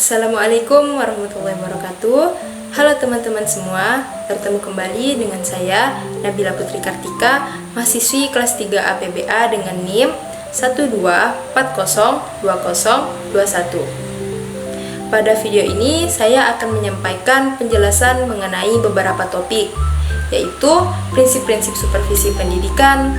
Assalamualaikum warahmatullahi wabarakatuh. Halo teman-teman semua, bertemu kembali dengan saya Nabila Putri Kartika, mahasiswi kelas 3 APBA dengan NIM 12402021. Pada video ini saya akan menyampaikan penjelasan mengenai beberapa topik, yaitu prinsip-prinsip supervisi pendidikan,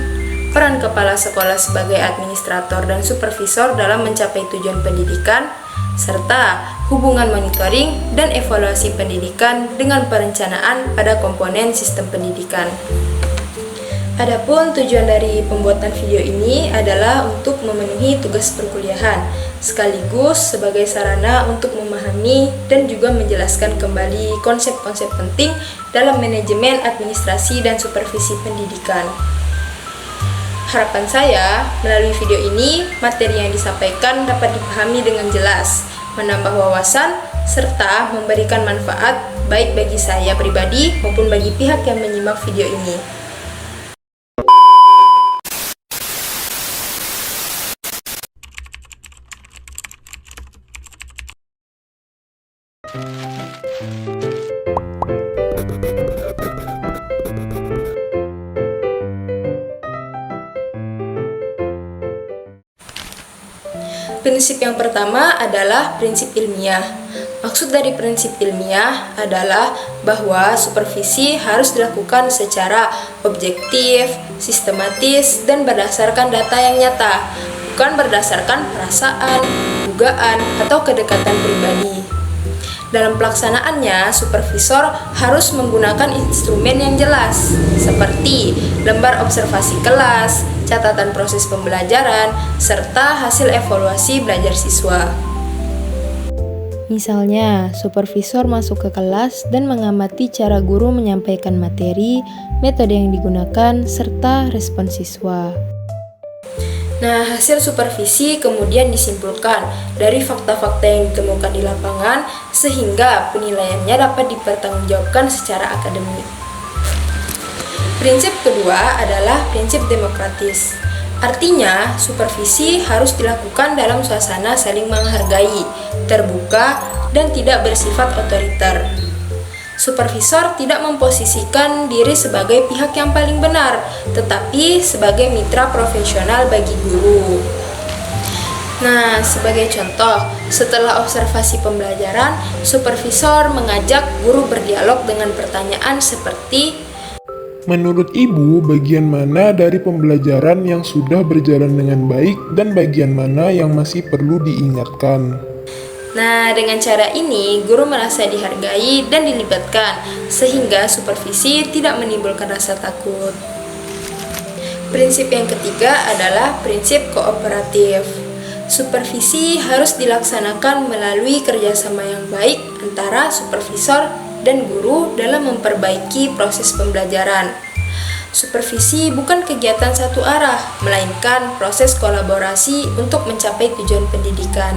peran kepala sekolah sebagai administrator dan supervisor dalam mencapai tujuan pendidikan, serta hubungan monitoring dan evaluasi pendidikan dengan perencanaan pada komponen sistem pendidikan. Adapun tujuan dari pembuatan video ini adalah untuk memenuhi tugas perkuliahan, sekaligus sebagai sarana untuk memahami dan juga menjelaskan kembali konsep-konsep penting dalam manajemen administrasi dan supervisi pendidikan. Harapan saya, melalui video ini, materi yang disampaikan dapat dipahami dengan jelas, menambah wawasan, serta memberikan manfaat baik bagi saya pribadi maupun bagi pihak yang menyimak video ini. Prinsip yang pertama adalah prinsip ilmiah. Maksud dari prinsip ilmiah adalah bahwa supervisi harus dilakukan secara objektif, sistematis, dan berdasarkan data yang nyata, bukan berdasarkan perasaan, dugaan, atau kedekatan pribadi. Dalam pelaksanaannya, supervisor harus menggunakan instrumen yang jelas, seperti lembar observasi kelas, catatan proses pembelajaran, serta hasil evaluasi belajar siswa. Misalnya, supervisor masuk ke kelas dan mengamati cara guru menyampaikan materi, metode yang digunakan, serta respon siswa. Nah, hasil supervisi kemudian disimpulkan dari fakta-fakta yang ditemukan di lapangan sehingga penilaiannya dapat dipertanggungjawabkan secara akademik. Prinsip kedua adalah prinsip demokratis. Artinya, supervisi harus dilakukan dalam suasana saling menghargai, terbuka, dan tidak bersifat otoriter. Supervisor tidak memposisikan diri sebagai pihak yang paling benar, tetapi sebagai mitra profesional bagi guru. Nah, sebagai contoh, setelah observasi pembelajaran, supervisor mengajak guru berdialog dengan pertanyaan seperti, menurut Ibu, bagian mana dari pembelajaran yang sudah berjalan dengan baik dan bagian mana yang masih perlu diingatkan? Nah, dengan cara ini, guru merasa dihargai dan dilibatkan, sehingga supervisi tidak menimbulkan rasa takut. Prinsip yang ketiga adalah prinsip kooperatif. Supervisi harus dilaksanakan melalui kerjasama yang baik antara supervisor dan guru dalam memperbaiki proses pembelajaran. Supervisi bukan kegiatan satu arah, melainkan proses kolaborasi untuk mencapai tujuan pendidikan.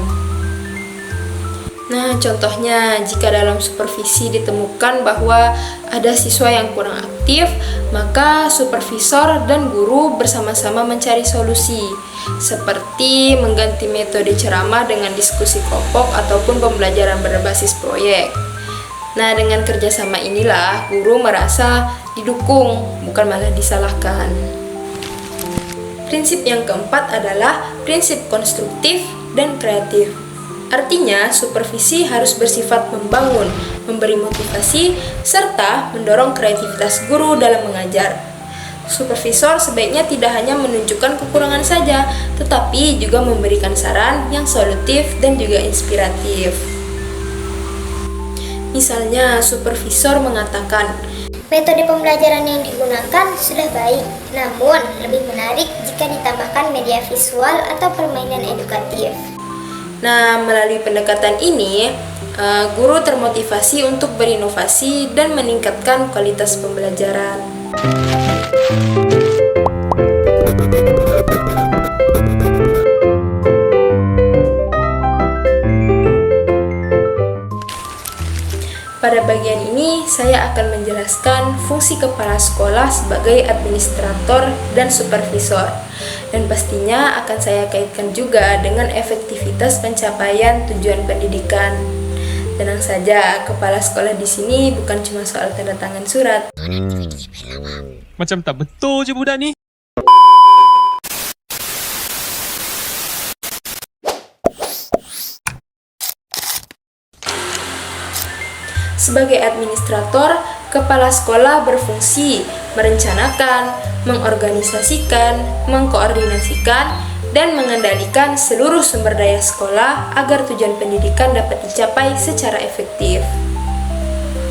Nah, contohnya, jika dalam supervisi ditemukan bahwa ada siswa yang kurang aktif, maka supervisor dan guru bersama-sama mencari solusi, seperti mengganti metode ceramah dengan diskusi kelompok ataupun pembelajaran berbasis proyek. Nah, dengan kerjasama inilah guru merasa didukung, bukan malah disalahkan. Prinsip yang keempat adalah prinsip konstruktif dan kreatif. Artinya, supervisi harus bersifat membangun, memberi motivasi, serta mendorong kreativitas guru dalam mengajar. Supervisor sebaiknya tidak hanya menunjukkan kekurangan saja, tetapi juga memberikan saran yang solutif dan juga inspiratif. Misalnya, supervisor mengatakan, metode pembelajaran yang digunakan sudah baik, namun lebih menarik jika ditambahkan media visual atau permainan edukatif. Nah, melalui pendekatan ini, guru termotivasi untuk berinovasi dan meningkatkan kualitas pembelajaran. Pada bagian ini, saya akan menjelaskan fungsi kepala sekolah sebagai administrator dan supervisor. Dan pastinya akan saya kaitkan juga dengan efektivitas pencapaian tujuan pendidikan. Tenang saja, kepala sekolah di sini bukan cuma soal tanda tangan surat. Macam tak betul je budak ni. Sebagai administrator, kepala sekolah berfungsi merencanakan, mengorganisasikan, mengkoordinasikan, dan mengendalikan seluruh sumber daya sekolah agar tujuan pendidikan dapat dicapai secara efektif.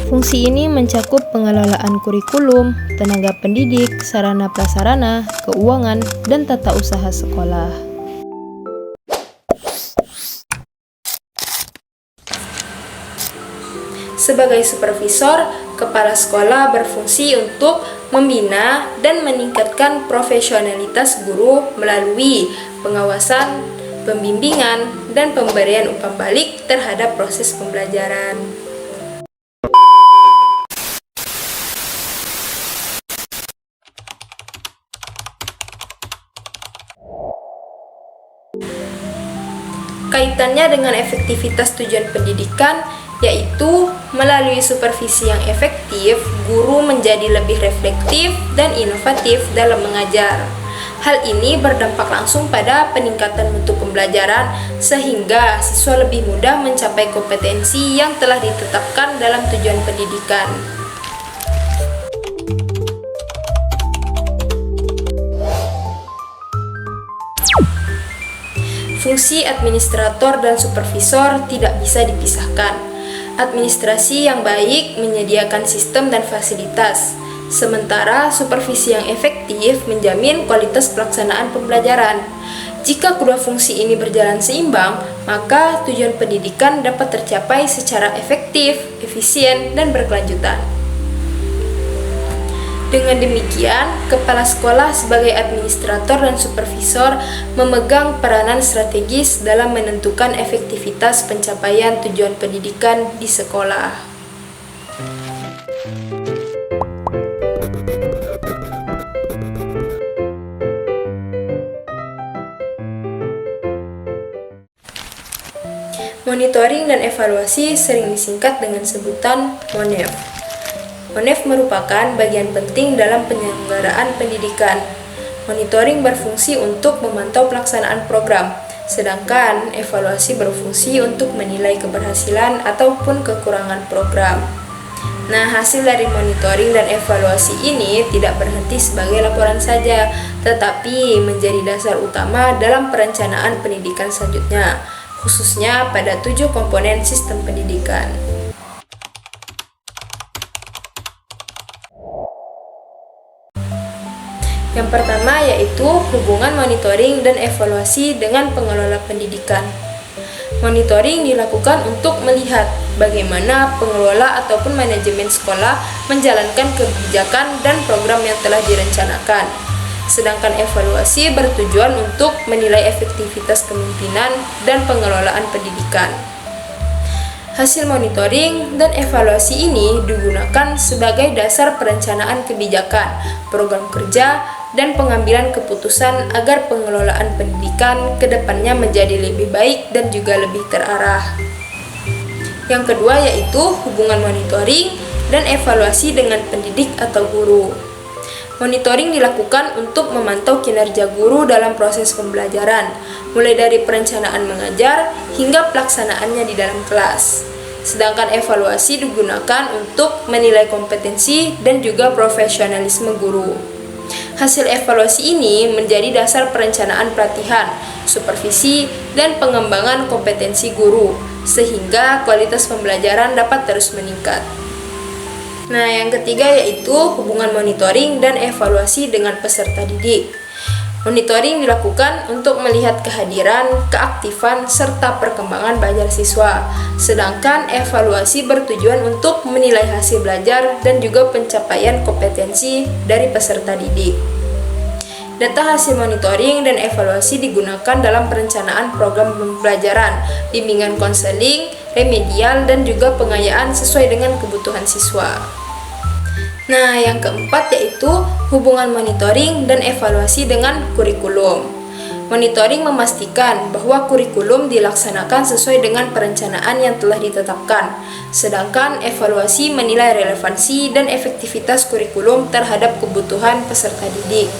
Fungsi ini mencakup pengelolaan kurikulum, tenaga pendidik, sarana prasarana, keuangan, dan tata usaha sekolah. Sebagai supervisor, kepala sekolah berfungsi untuk membina dan meningkatkan profesionalitas guru melalui pengawasan, pembimbingan, dan pemberian umpan balik terhadap proses pembelajaran. Kaitannya dengan efektivitas tujuan pendidikan, yaitu melalui supervisi yang efektif, guru menjadi lebih reflektif dan inovatif dalam mengajar. Hal ini berdampak langsung pada peningkatan mutu pembelajaran, sehingga siswa lebih mudah mencapai kompetensi yang telah ditetapkan dalam tujuan pendidikan. Fungsi administrator dan supervisor tidak bisa dipisahkan. Administrasi yang baik menyediakan sistem dan fasilitas, sementara supervisi yang efektif menjamin kualitas pelaksanaan pembelajaran. Jika kedua fungsi ini berjalan seimbang, maka tujuan pendidikan dapat tercapai secara efektif, efisien, dan berkelanjutan. Dengan demikian, kepala sekolah sebagai administrator dan supervisor memegang peranan strategis dalam menentukan efektivitas pencapaian tujuan pendidikan di sekolah. Monitoring dan evaluasi sering disingkat dengan sebutan MONEV. MONEV merupakan bagian penting dalam penyelenggaraan pendidikan. Monitoring berfungsi untuk memantau pelaksanaan program, sedangkan evaluasi berfungsi untuk menilai keberhasilan ataupun kekurangan program. Nah, hasil dari monitoring dan evaluasi ini tidak berhenti sebagai laporan saja, tetapi menjadi dasar utama dalam perencanaan pendidikan selanjutnya, khususnya pada 7 komponen sistem pendidikan. Yang pertama yaitu hubungan monitoring dan evaluasi dengan pengelola pendidikan. Monitoring dilakukan untuk melihat bagaimana pengelola ataupun manajemen sekolah menjalankan kebijakan dan program yang telah direncanakan. Sedangkan evaluasi bertujuan untuk menilai efektivitas kepemimpinan dan pengelolaan pendidikan. Hasil monitoring dan evaluasi ini digunakan sebagai dasar perencanaan kebijakan, program kerja, dan pengambilan keputusan agar pengelolaan pendidikan ke depannya menjadi lebih baik dan juga lebih terarah. Yang kedua yaitu hubungan monitoring dan evaluasi dengan pendidik atau guru. Monitoring dilakukan untuk memantau kinerja guru dalam proses pembelajaran, mulai dari perencanaan mengajar hingga pelaksanaannya di dalam kelas. Sedangkan evaluasi digunakan untuk menilai kompetensi dan juga profesionalisme guru. Hasil evaluasi ini menjadi dasar perencanaan pelatihan, supervisi, dan pengembangan kompetensi guru, sehingga kualitas pembelajaran dapat terus meningkat. Nah, yang ketiga yaitu hubungan monitoring dan evaluasi dengan peserta didik. Monitoring dilakukan untuk melihat kehadiran, keaktifan, serta perkembangan belajar siswa. Sedangkan evaluasi bertujuan untuk menilai hasil belajar dan juga pencapaian kompetensi dari peserta didik. Data hasil monitoring dan evaluasi digunakan dalam perencanaan program pembelajaran, bimbingan konseling, remedial, dan juga pengayaan sesuai dengan kebutuhan siswa. Nah, yang keempat yaitu hubungan monitoring dan evaluasi dengan kurikulum. Monitoring memastikan bahwa kurikulum dilaksanakan sesuai dengan perencanaan yang telah ditetapkan. sedangkan evaluasi menilai relevansi dan efektivitas kurikulum terhadap kebutuhan peserta didik.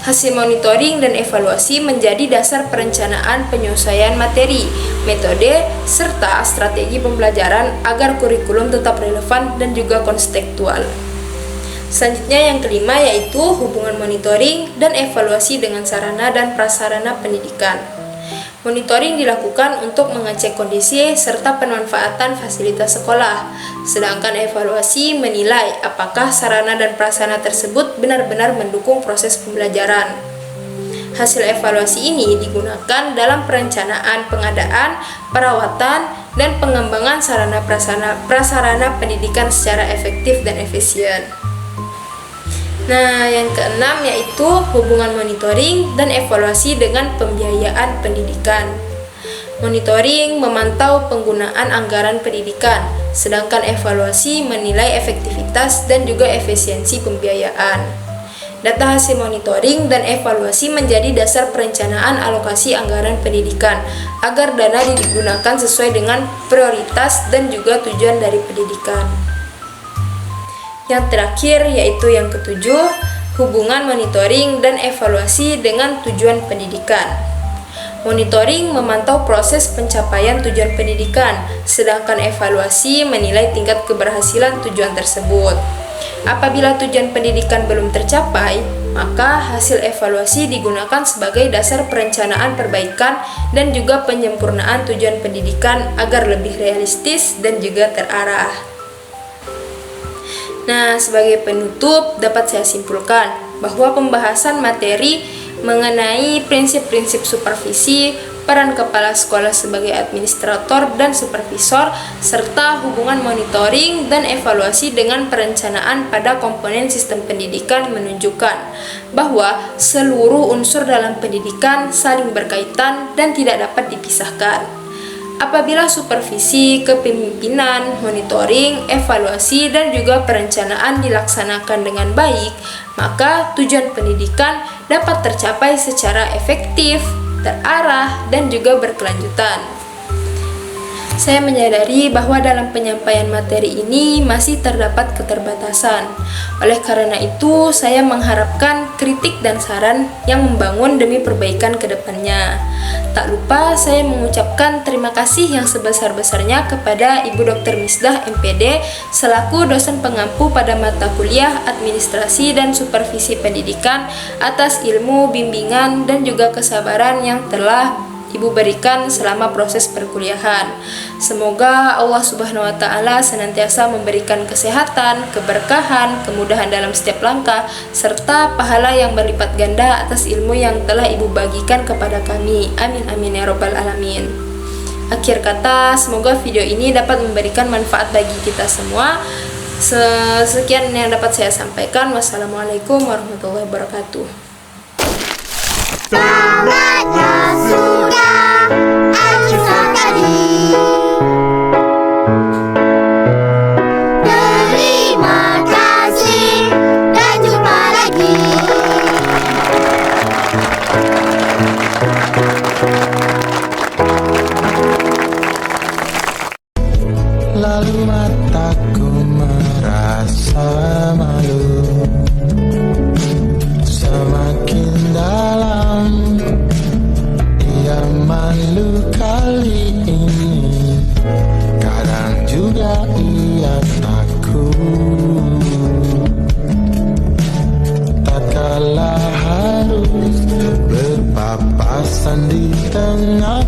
Hasil monitoring dan evaluasi menjadi dasar perencanaan penyesuaian materi, metode, serta strategi pembelajaran agar kurikulum tetap relevan dan juga kontekstual. Selanjutnya yang kelima yaitu hubungan monitoring dan evaluasi dengan sarana dan prasarana pendidikan. Monitoring dilakukan untuk mengecek kondisi serta pemanfaatan fasilitas sekolah, sedangkan evaluasi menilai apakah sarana dan prasarana tersebut benar-benar mendukung proses pembelajaran. Hasil evaluasi ini digunakan dalam perencanaan pengadaan, perawatan, dan pengembangan sarana prasarana pendidikan secara efektif dan efisien. Nah, yang keenam yaitu hubungan monitoring dan evaluasi dengan pembiayaan pendidikan. Monitoring memantau penggunaan anggaran pendidikan, sedangkan evaluasi menilai efektivitas dan juga efisiensi pembiayaan. Data hasil monitoring dan evaluasi menjadi dasar perencanaan alokasi anggaran pendidikan agar dana digunakan sesuai dengan prioritas dan juga tujuan dari pendidikan. Yang terakhir yaitu yang ketujuh, hubungan monitoring dan evaluasi dengan tujuan pendidikan. Monitoring memantau proses pencapaian tujuan pendidikan, sedangkan evaluasi menilai tingkat keberhasilan tujuan tersebut. Apabila tujuan pendidikan belum tercapai, maka hasil evaluasi digunakan sebagai dasar perencanaan perbaikan dan juga penyempurnaan tujuan pendidikan agar lebih realistis dan juga terarah. Nah, sebagai penutup dapat saya simpulkan bahwa pembahasan materi mengenai prinsip-prinsip supervisi, peran kepala sekolah sebagai administrator dan supervisor, serta hubungan monitoring dan evaluasi dengan perencanaan pada komponen sistem pendidikan menunjukkan bahwa seluruh unsur dalam pendidikan saling berkaitan dan tidak dapat dipisahkan. Apabila supervisi, kepemimpinan, monitoring, evaluasi, dan juga perencanaan dilaksanakan dengan baik, maka tujuan pendidikan dapat tercapai secara efektif, terarah, dan juga berkelanjutan. Saya menyadari bahwa dalam penyampaian materi ini masih terdapat keterbatasan. Oleh karena itu, saya mengharapkan kritik dan saran yang membangun demi perbaikan ke depannya. Tak lupa saya mengucapkan terima kasih yang sebesar-besarnya kepada Ibu Dr. Misdah MPD selaku dosen pengampu pada mata kuliah Administrasi dan Supervisi Pendidikan atas ilmu, bimbingan, dan juga kesabaran yang telah Ibu berikan selama proses perkuliahan. Semoga Allah Subhanahu wa Ta'ala senantiasa memberikan kesehatan, keberkahan, kemudahan dalam setiap langkah, serta pahala yang berlipat ganda atas ilmu yang telah Ibu bagikan kepada kami. Amin amin ya robbal alamin. Akhir kata, semoga video ini dapat memberikan manfaat bagi kita semua. Sekian yang dapat saya sampaikan. Wassalamualaikum warahmatullahi wabarakatuh. Sahabatnya sudah akhir tadi. Terima kasih dan jumpa lagi. Lalu mataku merasa malu, semakin dalam ia malu kali ini. Kadang juga ia takut tatkala harus berpapasan di tengah